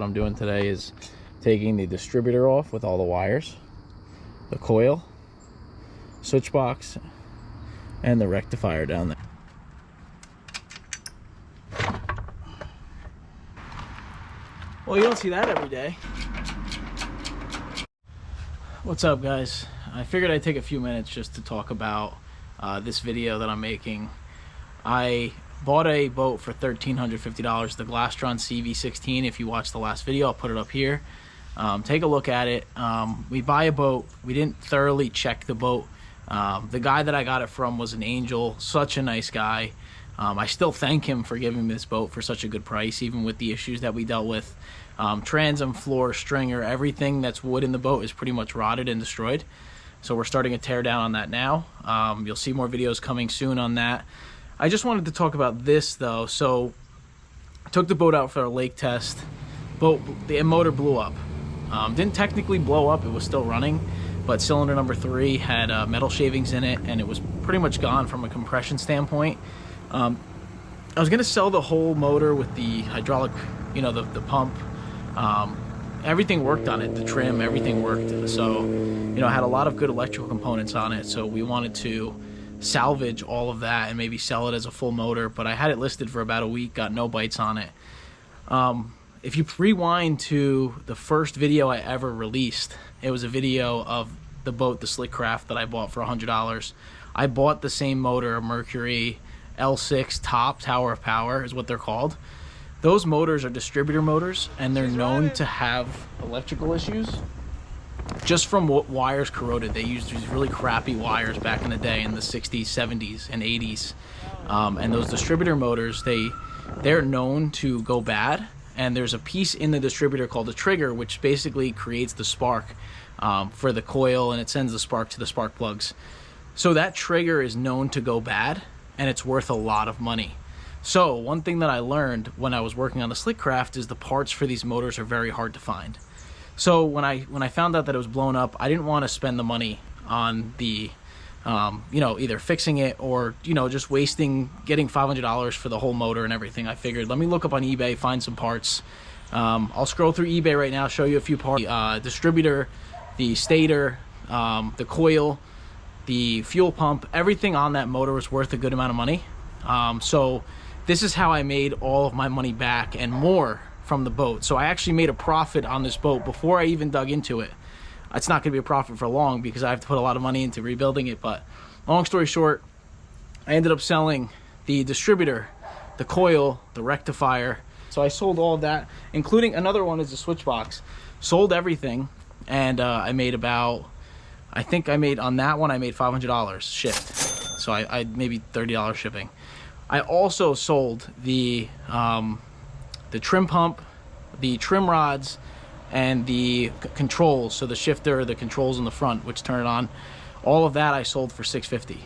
What I'm doing today is taking the distributor off with all the wires, the coil, switch box, and the rectifier down there. Well, you don't see that every day. What's up, guys? I figured I'd take a few minutes just to talk about this video that I'm making. I bought a boat for $1,350, the Glastron CV16. If you watched the last video, I'll put it up here. Take a look at it. We buy a boat. We didn't thoroughly check the boat. The guy that I got it from was an angel, such a nice guy. I still thank him for giving me this boat for such a good price, even with the issues that we dealt with. Transom, floor, stringer, everything that's wood in the boat is pretty much rotted and destroyed. So we're starting to tear down on that now. You'll see more videos coming soon on that. I just wanted to talk about this though. So I took the boat out for a lake test. The motor blew up. Didn't technically blow up, it was still running, but cylinder number 3 had metal shavings in it, and it was pretty much gone from a compression standpoint. I was gonna sell the whole motor with the hydraulic, you know, the pump. Everything worked on it, the trim, everything worked. So, you know, I had a lot of good electrical components on it, so we wanted to salvage all of that and maybe sell it as a full motor, but I had it listed for about a week, got no bites on it. If you rewind to the first video I ever released, it was a video of the boat, the Slick Craft, that I bought for $100. I bought the same motor, a Mercury L6 top, Tower of Power is what they're called. Those motors are distributor motors, and they're known to have electrical issues just from what wires corroded. They used these really crappy wires back in the day in the 60s, 70s, and 80s. And those distributor motors, they're known to go bad. And there's a piece in the distributor called the trigger, which basically creates the spark for the coil, and it sends the spark to the spark plugs. So that trigger is known to go bad, and it's worth a lot of money. So one thing that I learned when I was working on the Slick Craft is the parts for these motors are very hard to find. So when I found out that it was blown up, I didn't want to spend the money on the you know, either fixing it or, you know, just getting $500 for the whole motor and everything. I figured, let me look up on eBay, find some parts. I'll scroll through eBay right now, show you a few parts. The distributor, the stator, the coil, the fuel pump, everything on that motor was worth a good amount of money. So this is how I made all of my money back and more from the boat. So I actually made a profit on this boat before I even dug into it. It's not going to be a profit for long because I have to put a lot of money into rebuilding it. But long story short, I ended up selling the distributor, the coil, the rectifier. So I sold all of that, including another one is the switch box. Sold everything, and I made about, I think I made on that one, I made $500 shipped. So I maybe $30 shipping. I also sold the trim pump, the trim rods, and the controls, so the shifter, the controls in the front, which turn it on. All of that I sold for $650.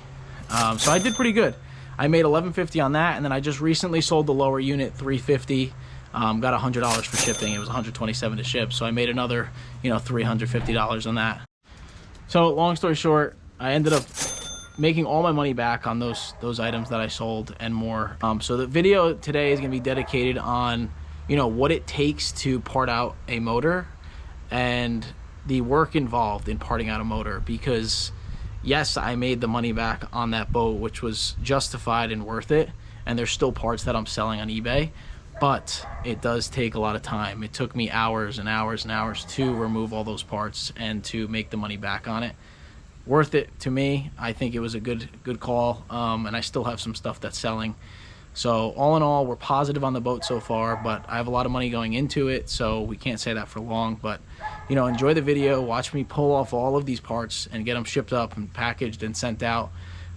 So I did pretty good. I made $1150 on that, and then I just recently sold the lower unit, $350. Got $100 for shipping. It was $127 to ship, so I made another, you know, $350 on that. So long story short, I ended up making all my money back on those items that I sold and more. So the video today is gonna be dedicated on, you know, what it takes to part out a motor and the work involved in parting out a motor, because yes, I made the money back on that boat, which was justified and worth it, and there's still parts that I'm selling on eBay, but it does take a lot of time. It took me hours and hours and hours to remove all those parts and to make the money back on it. Worth it to me. I think it was a good call, and I still have some stuff that's selling. So all in all, we're positive on the boat so far, but I have a lot of money going into it, so we can't say that for long. But, you know, enjoy the video, watch me pull off all of these parts and get them shipped up and packaged and sent out.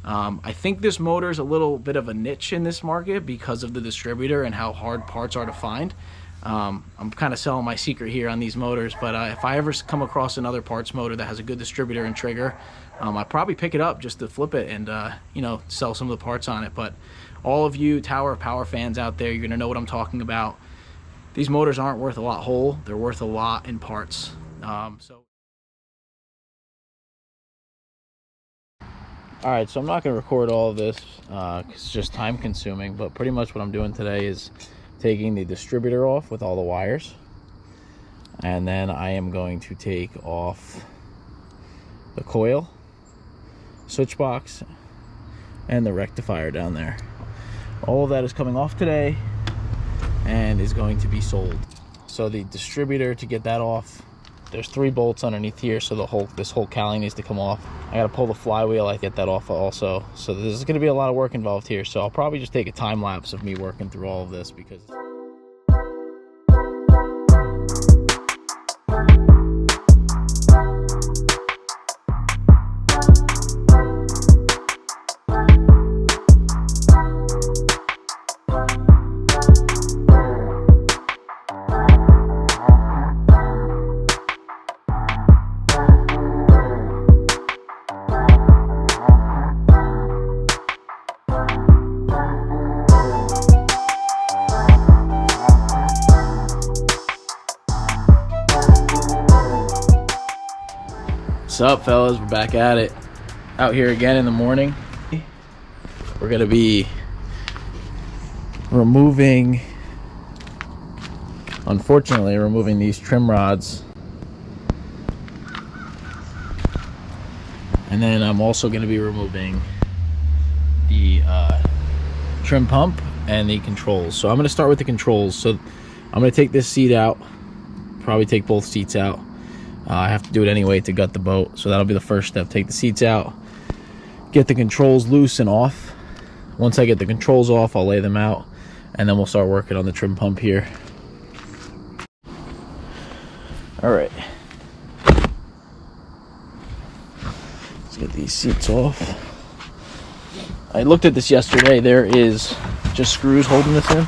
I think this motor is a little bit of a niche in this market because of the distributor and how hard parts are to find. I'm kind of selling my secret here on these motors, but if I ever come across another parts motor that has a good distributor and trigger, I'll probably pick it up just to flip it and you know, sell some of the parts on it. But all of you Tower of Power fans out there, you're gonna know what I'm talking about. These motors aren't worth a lot whole, they're worth a lot in parts. All right, so I'm not going to record all of this because it's just time consuming, but pretty much what I'm doing today is taking the distributor off with all the wires, And then I am going to take off the coil, switch box, and the rectifier down there. All of that is coming off today and is going to be sold. So the distributor, to get that off, there's 3 bolts underneath here, so this whole cowling needs to come off. I gotta pull the flywheel, I get that off also. So there's gonna be a lot of work involved here. So I'll probably just take a time lapse of me working through all of this, because what's up, fellas? We're back at it. Out here again in the morning. We're gonna be unfortunately removing these trim rods. And then I'm also gonna be removing the trim pump and the controls. So I'm gonna start with the controls. So I'm gonna take this seat out, probably take both seats out. I have to do it anyway to gut the boat, so that'll be the first step. Take the seats out, get the controls loose and off. Once I get the controls off, I'll lay them out, and then we'll start working on the trim pump here. All right, let's get these seats off. I looked at this yesterday. There is just screws holding this in.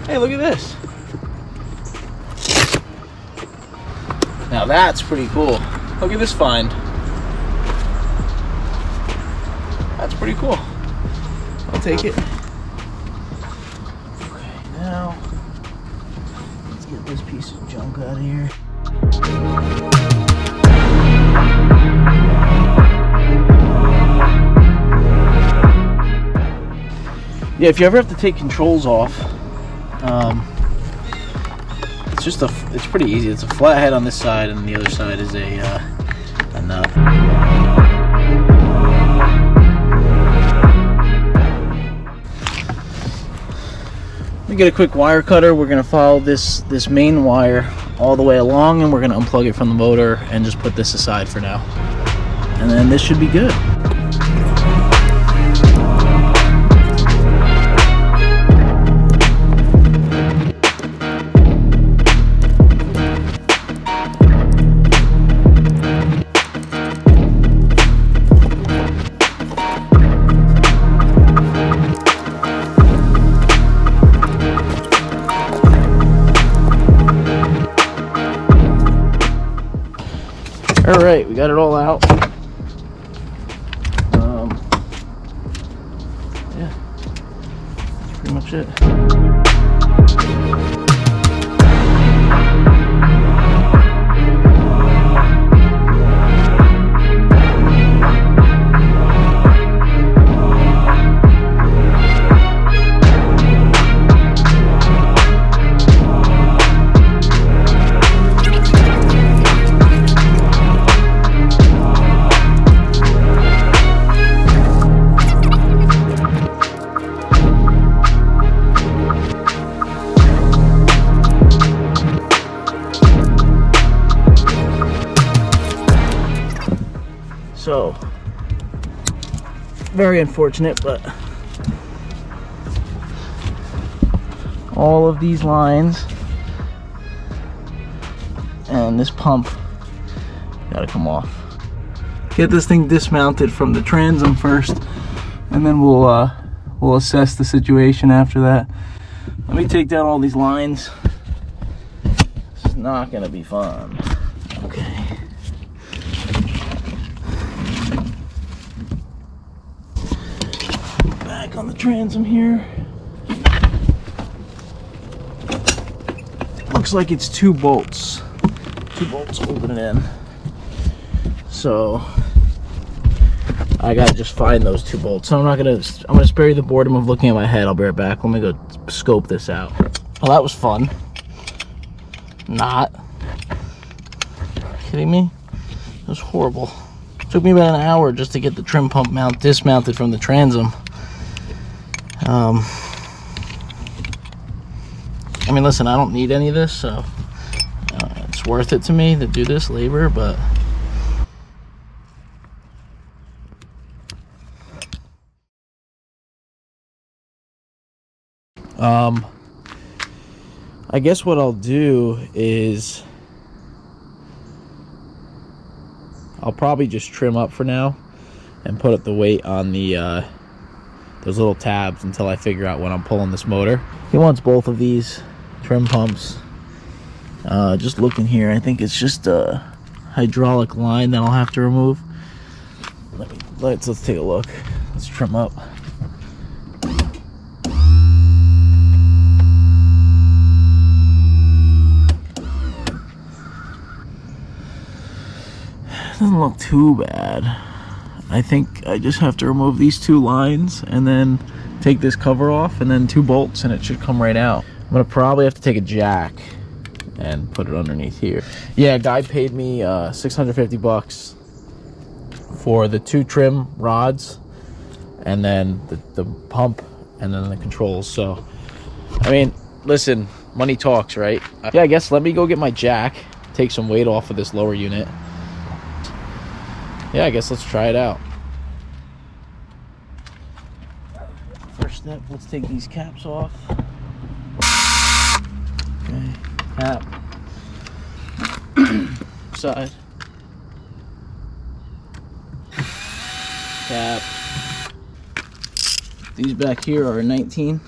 Hey, look at this. Now that's pretty cool. Look at this find. That's pretty cool. I'll take it. Okay, now let's get this piece of junk out of here. Yeah, if you ever have to take controls off, it's pretty easy. It's a flat head on this side, and the other side is a nut. Let me get a quick wire cutter. We're gonna follow this main wire all the way along, and we're gonna unplug it from the motor and just put this aside for now. And then this should be good. All right, we got it all out. Yeah, that's pretty much it. So, very unfortunate, but all of these lines and this pump gotta come off. Get this thing dismounted from the transom first, and then we'll assess the situation after that. Let me take down all these lines. This is not gonna be fun. Okay. Back on the transom here. Looks like it's 2 bolts. 2 bolts holding it in. So I gotta just find those 2 bolts. So I'm gonna spare you the boredom of looking at my head. I'll be right back. Let me go scope this out. Well, that was fun. Not. Kidding me? It was horrible. It took me about an hour just to get the trim pump mount dismounted from the transom. I mean, listen, I don't need any of this, so it's worth it to me to do this labor, but I guess what I'll do is I'll probably just trim up for now and put up the weight on the those little tabs until I figure out when I'm pulling this motor. He wants both of these trim pumps. Just looking here, I think it's just a hydraulic line that I'll have to remove. Let's take a look. Let's trim up. Doesn't look too bad. I think I just have to remove these 2 lines and then take this cover off and then 2 bolts and it should come right out. I'm gonna probably have to take a jack and put it underneath here. Yeah, guy paid me 650 bucks for the 2 trim rods and then the pump and then the controls. So I mean, listen, money talks, right? Yeah, I guess let me go get my jack, take some weight off of this lower unit. Yeah, I guess let's try it out. First step, let's take these caps off. Okay, cap. Side. Cap. These back here are 19.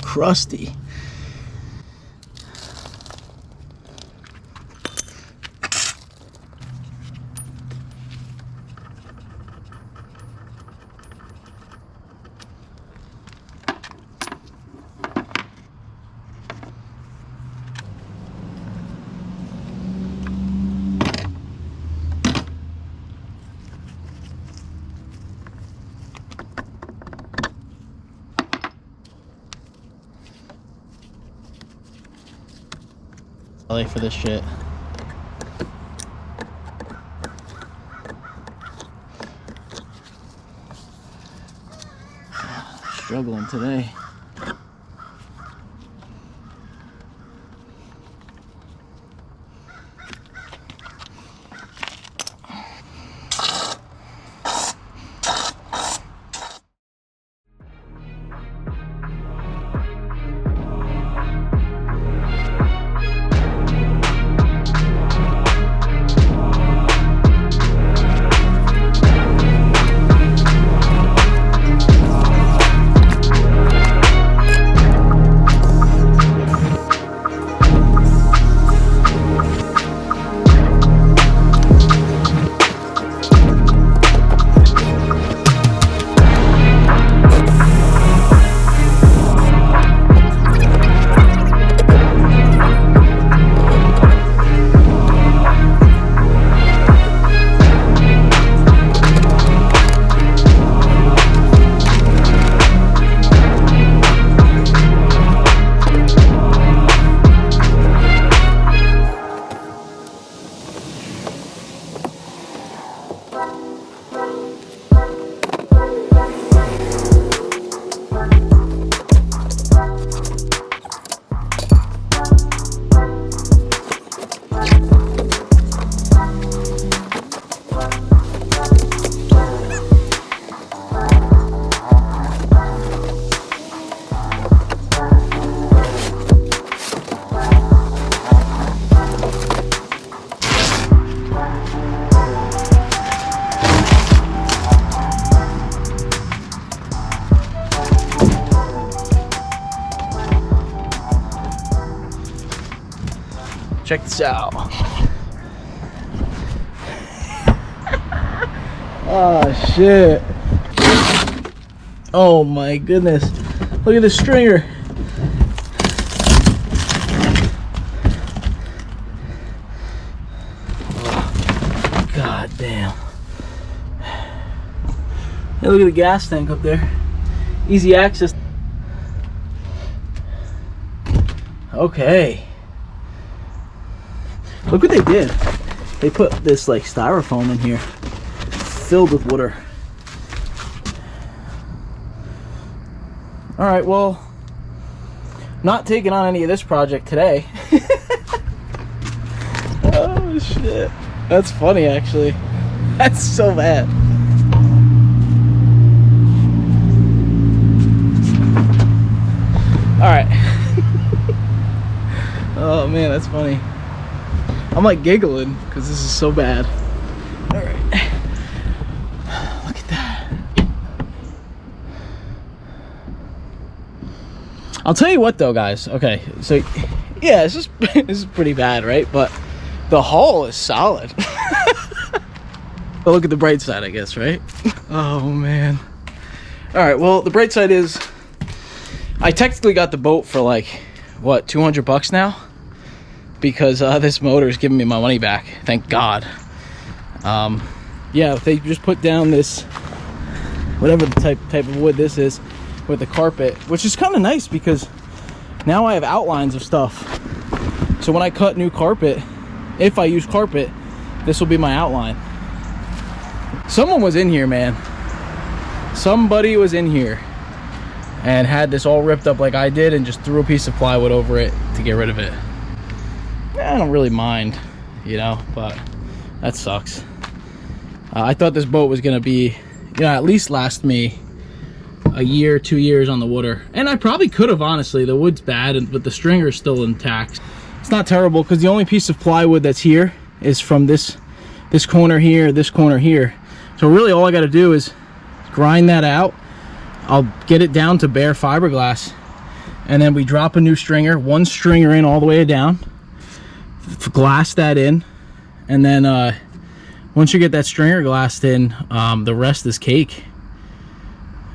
Crusty. For this shit. Struggling today. Check this out. Oh shit. Oh my goodness. Look at the stringer. Oh, God damn. Hey, look at the gas tank up there. Easy access. Okay. Look what they did. They put this like styrofoam in here, filled with water. All right, well, not taking on any of this project today. Oh shit, that's funny actually. That's so bad. All right. Oh man, that's funny. I'm like giggling because this is so bad. All right. Look at that. I'll tell you what though, guys. Okay, so yeah, this is pretty bad, right? But the hull is solid. But look at the bright side, I guess, right? Oh man. All right, well, the bright side is I technically got the boat for like what, 200 bucks now, because this motor is giving me my money back, thank God. Yeah, if they just put down this, whatever the type of wood this is, with the carpet, which is kind of nice because now I have outlines of stuff. So when I cut new carpet, if I use carpet, this will be my outline. Someone was in here, man. Somebody was in here and had this all ripped up like I did and just threw a piece of plywood over it to get rid of it. I don't really mind, you know, but that sucks. I thought this boat was gonna be, you know, at least last me a year, 2 years on the water. And I probably could have, honestly. The wood's bad, but the stringer's still intact. It's not terrible because the only piece of plywood that's here is from this corner here, this corner here. So really all I gotta do is grind that out. I'll get it down to bare fiberglass, and then we drop a new stringer, one stringer in all the way down, glass that in, and then once you get that stringer glassed in, the rest is cake.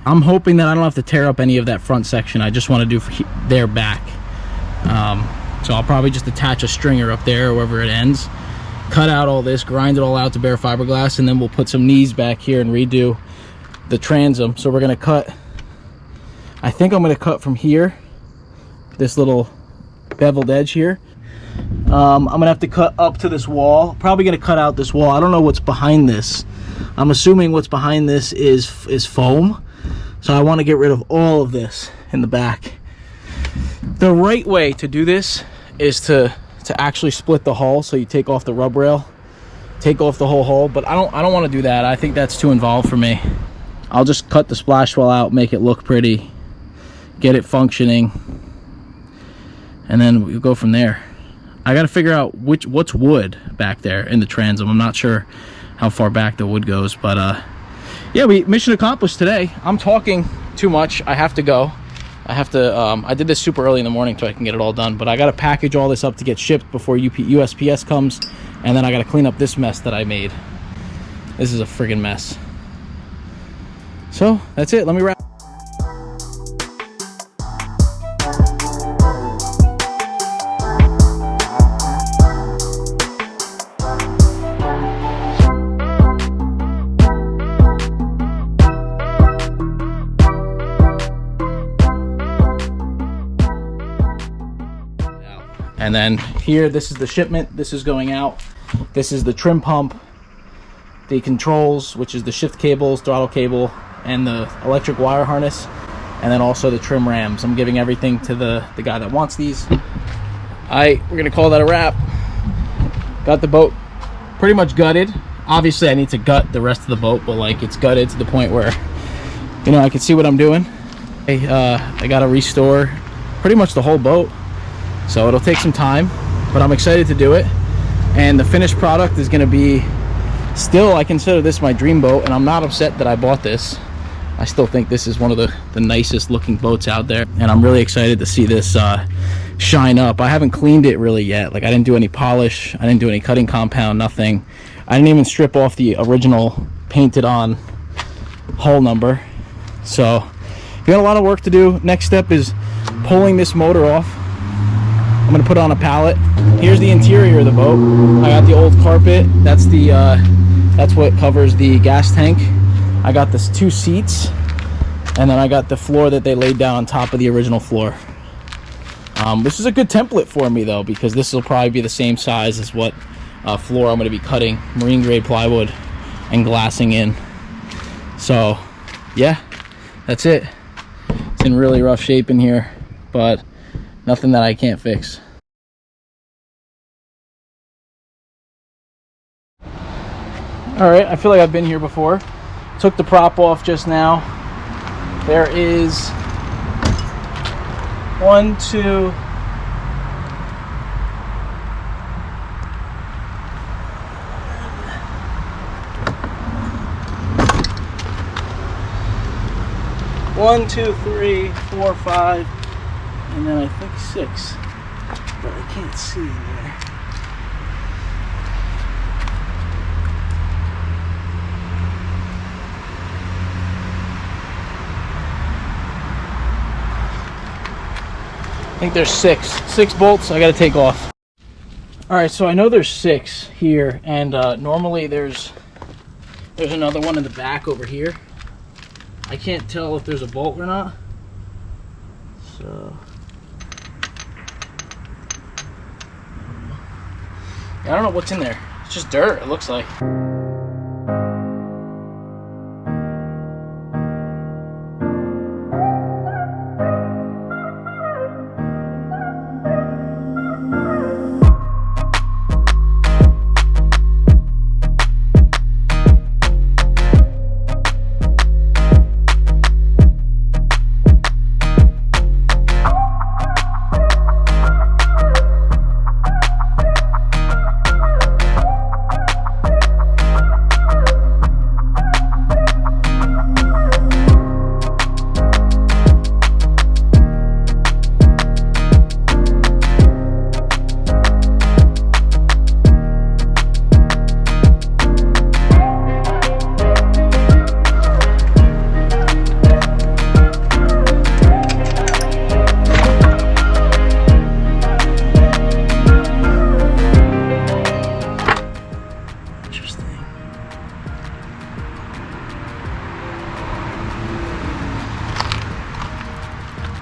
I'm hoping that I don't have to tear up any of that front section. I just want to do their back. So I'll probably just attach a stringer up there wherever it ends, cut out all this, grind it all out to bare fiberglass, and then we'll put some knees back here and redo the transom. So we're gonna cut, I think I'm gonna cut from here, this little beveled edge here. I'm gonna have to cut up to this wall. Probably gonna cut out this wall. I don't know what's behind this. I'm assuming what's behind this is foam. So I want to get rid of all of this in the back. The right way to do this is to actually split the hull. So you take off the rub rail, take off the whole hull. But I don't want to do that. I think that's too involved for me. I'll just cut the splash well out, make it look pretty, get it functioning, and then we'll go from there. I got to figure out what's wood back there in the transom. I'm not sure how far back the wood goes, but yeah, mission accomplished today. I'm talking too much. I have to go. I have to, I did this super early in the morning so I can get it all done, but I got to package all this up to get shipped before USPS comes, and then I got to clean up this mess that I made. This is a friggin' mess. So that's it. Let me wrap. And then here, this is the shipment. This is going out. This is the trim pump, the controls, which is the shift cables, throttle cable, and the electric wire harness, and then also the trim rams. I'm giving everything to the guy that wants these. We're gonna call that a wrap. Got the boat pretty much gutted. Obviously, I need to gut the rest of the boat, but like it's gutted to the point where, you know, I can see what I'm doing. I gotta restore pretty much the whole boat. So it'll take some time, but I'm excited to do it. And the finished product is gonna be, still, I consider this my dream boat, and I'm not upset that I bought this. I still think this is one of the nicest looking boats out there, and I'm really excited to see this shine up. I haven't cleaned it really yet. Like, I didn't do any polish, I didn't do any cutting compound, nothing. I didn't even strip off the original painted on hull number. So we got a lot of work to do. Next step is pulling this motor off. I'm gonna put it on a pallet. Here's the interior of the boat. I got the old carpet. That's the that's what covers the gas tank. I got this 2 seats, and then I got the floor that they laid down on top of the original floor. This is a good template for me though, because this will probably be the same size as what floor I'm going to be cutting marine grade plywood and glassing in. So yeah, that's it. It's in really rough shape in here, but nothing that I can't fix. All right, I feel like I've been here before. Took the prop off just now. There is 1, 2, 1, 2, 3, 4, 5, and then I think 6, but I can't see in there. I think there's 6 bolts I got to take off. All right, so I know there's 6 here, and normally there's another one in the back over here. I can't tell if there's a bolt or not. So I don't know what's in there. It's just dirt, it looks like.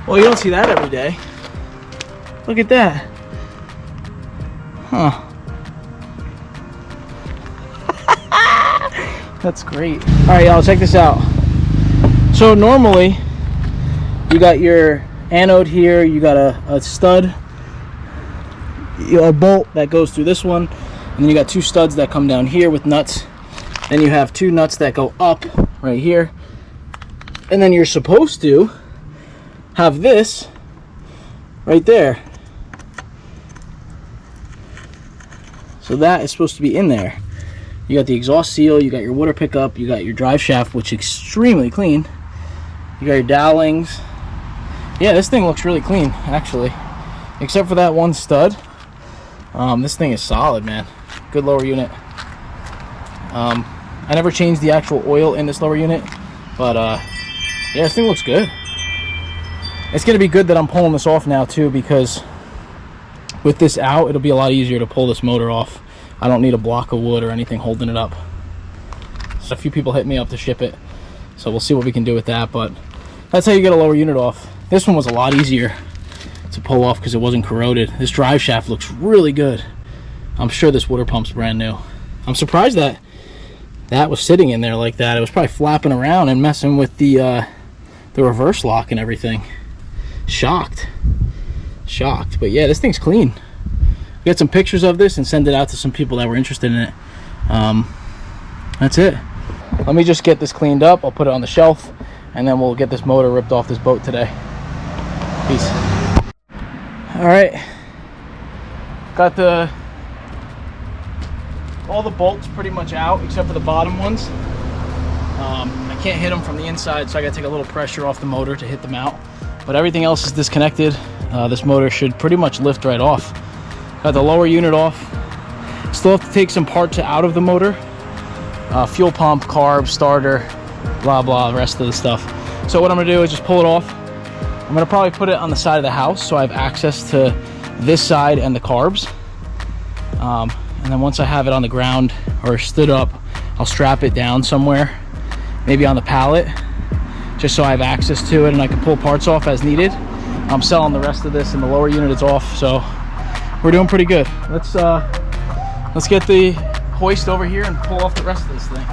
Well, you don't see that every day. Look at that. Huh. That's great. All right, y'all, check this out. So normally, you got your anode here, you got a stud, a bolt that goes through this one, and then you got 2 studs that come down here with nuts. Then you have 2 nuts that go up right here. And then you're supposed to have this right there. So that is supposed to be in there. You got the exhaust seal, you got your water pickup, you got your drive shaft, which is extremely clean. You got your dowlings. Yeah, this thing looks really clean, actually. Except for that one stud. This thing is solid, man. Good lower unit. I never changed the actual oil in this lower unit, but yeah, this thing looks good. It's going to be good that I'm pulling this off now too, because with this out, it'll be a lot easier to pull this motor off. I don't need a block of wood or anything holding it up. So a few people hit me up to ship it, so we'll see what we can do with that, but that's how you get a lower unit off. This one was a lot easier to pull off because it wasn't corroded. This drive shaft looks really good. I'm sure this water pump's brand new. I'm surprised that that was sitting in there like that. It was probably flapping around and messing with the reverse lock and everything. Shocked, but yeah, this thing's clean. Get some pictures of this and send it out to some people that were interested in it. That's it. Let me just get this cleaned up. I'll put it on the shelf, and then we'll get this motor ripped off this boat today. Peace. All right, got all the bolts pretty much out except for the bottom ones. I can't hit them from the inside, so I gotta take a little pressure off the motor to hit them out. But everything else is disconnected. this motor should pretty much lift right off. Got the lower unit off. Still have to take some parts out of the motor. Fuel pump, carb, starter, blah blah, the rest of the stuff. So what I'm gonna do is just pull it off. I'm gonna probably put it on the side of the house so I have access to this side and the carbs. And then once I have it on the ground or stood up, I'll strap it down somewhere, maybe on the pallet, just so I have access to it and I can pull parts off as needed. I'm selling the rest of this and the lower unit is off, so we're doing pretty good. Let's get the hoist over here and pull off the rest of this thing.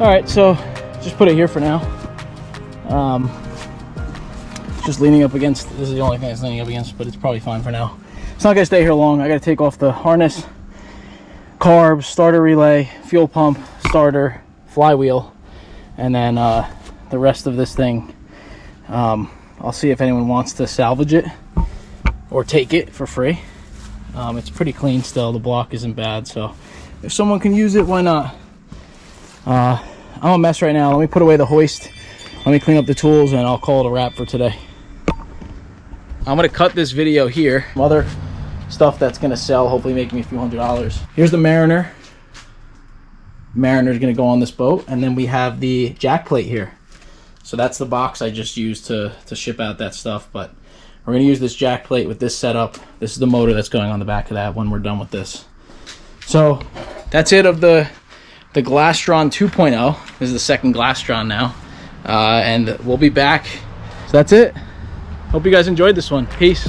All right, so just put it here for now. Just leaning up against, this is the only thing it's leaning up against, but it's probably fine for now. It's not gonna stay here long. I gotta take off the harness, carbs, starter relay, fuel pump, starter, flywheel, and then the rest of this thing, I'll see if anyone wants to salvage it or take it for free. It's pretty clean still, the block isn't bad, so if someone can use it, why not? I'm a mess right now. Let me put away the hoist, let me clean up the tools, and I'll call it a wrap for today. I'm gonna cut this video here. Some other stuff that's gonna sell, hopefully make me a few $100s. Here's the Mariner. Mariner's gonna go on this boat, and then we have the jack plate here. So that's the box I just used to ship out that stuff, but we're gonna use this jack plate with this setup. This is the motor that's going on the back of that when we're done with this. So that's it of the Glastron 2.0. This is the second Glastron now, and we'll be back. So that's it. Hope you guys enjoyed this one. Peace.